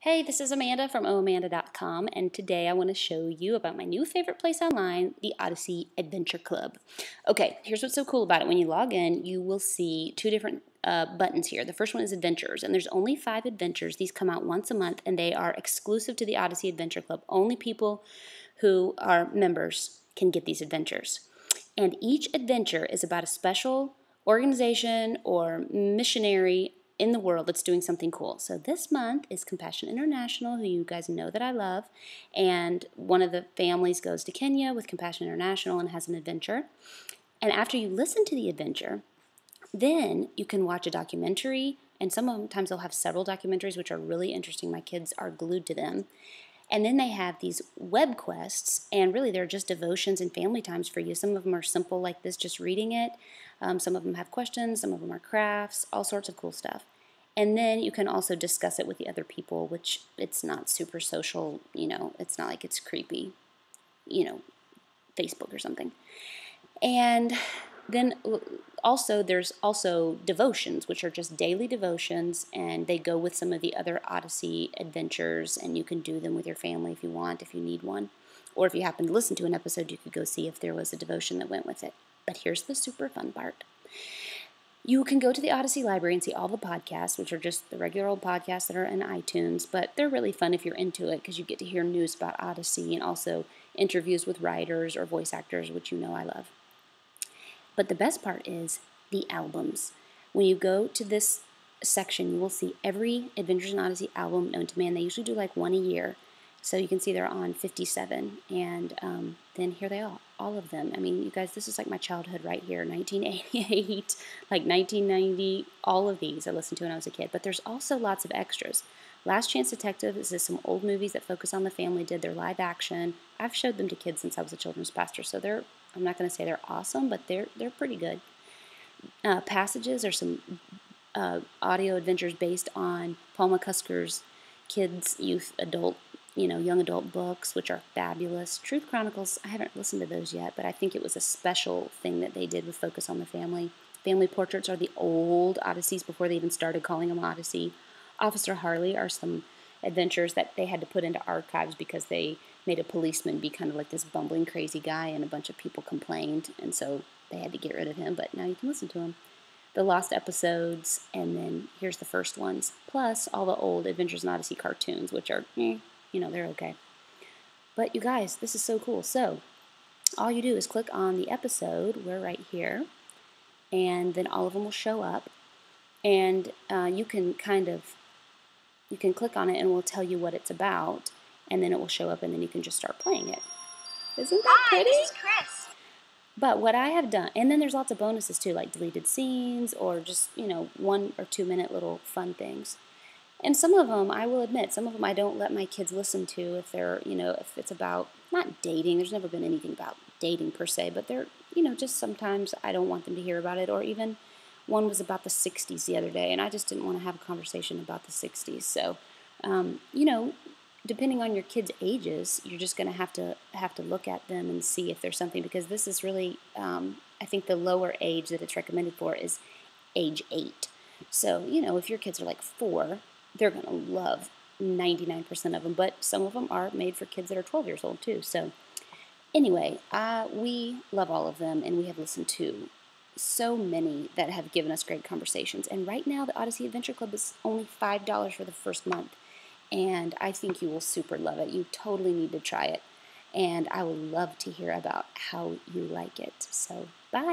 Hey, this is Amanda from oamanda.com, and today I want to show you about my new favorite place online, the Odyssey Adventure Club. Okay, here's what's so cool about it. When you log in, you will see two different buttons here. The first one is Adventures, and there's only 5 adventures. These come out once a month, and they are exclusive to the Odyssey Adventure Club. Only people who are members can get these adventures. And each adventure is about a special organization or missionary in the world that's doing something cool. So this month is Compassion International, who you guys know that I love, and one of the families goes to Kenya with Compassion International and has an adventure. And after you listen to the adventure, then you can watch a documentary, and sometimes they'll have several documentaries which are really interesting. My kids are glued to them. And then they have these web quests, and really they're just devotions and family times for you. Some of them are simple like this, just reading it. Some of them have questions, some of them are crafts, all sorts of cool stuff. And then you can also discuss it with the other people, which it's not super social, it's not like it's creepy, Facebook or something. And then also there's also devotions, which are just daily devotions, and they go with some of the other Odyssey adventures, and you can do them with your family if you want, if you need one. Or if you happen to listen to an episode, you could go see if there was a devotion that went with it. But here's the super fun part. You can go to the Odyssey library and see all the podcasts, which are just the regular old podcasts that are in iTunes, but they're really fun if you're into it because you get to hear news about Odyssey and also interviews with writers or voice actors, which you know I love. But the best part is the albums. When you go to this section, you will see every Adventures in Odyssey album known to man. They usually do like one a year. So you can see they're on 57. And then here they are, all of them. I mean, you guys, this is like my childhood right here. 1988, like 1990, all of these I listened to when I was a kid. But there's also lots of extras. Last Chance Detective is some old movies that focus on the family, did their live action. I've showed them to kids since I was a children's pastor, so I'm not going to say they're awesome, but they're pretty good. Passages are some audio adventures based on Paul McCusker's kids, youth, adult, young adult books, which are fabulous. Truth Chronicles, I haven't listened to those yet, but I think it was a special thing that they did with focus on the family. Family Portraits are the old Odysseys before they even started calling them Odyssey. Officer Harley are some adventures that they had to put into archives because they made a policeman be kind of like this bumbling crazy guy, and a bunch of people complained, and so they had to get rid of him, but now you can listen to him. The lost episodes, and then here's the first ones, plus all the old Adventures in Odyssey cartoons, which are, they're okay. But you guys, this is so cool. So all you do is click on the episode, we're right here, and then all of them will show up, and you can click on it and it will tell you what it's about, and then it will show up, and then you can just start playing it. Isn't that pretty? Hi, this is Chris. But what I have done, and then there's lots of bonuses too, like deleted scenes or just, 1 or 2 minute little fun things. And some of them, I will admit, some of them I don't let my kids listen to if they're, if it's about, not dating, there's never been anything about dating per se, but they're, just sometimes I don't want them to hear about it. Or even one was about the 60s the other day, and I just didn't want to have a conversation about the 60s. So, depending on your kids' ages, you're just going to have to look at them and see if there's something, because this is really, I think the lower age that it's recommended for is age 8. So, if your kids are like 4, they're going to love 99% of them, but some of them are made for kids that are 12 years old too. So, anyway, we love all of them, and we have listened to so many that have given us great conversations. And right now, the Odyssey Adventure Club is only $5 for the first month. And I think you will super love it. You totally need to try it. And I would love to hear about how you like it. So, bye.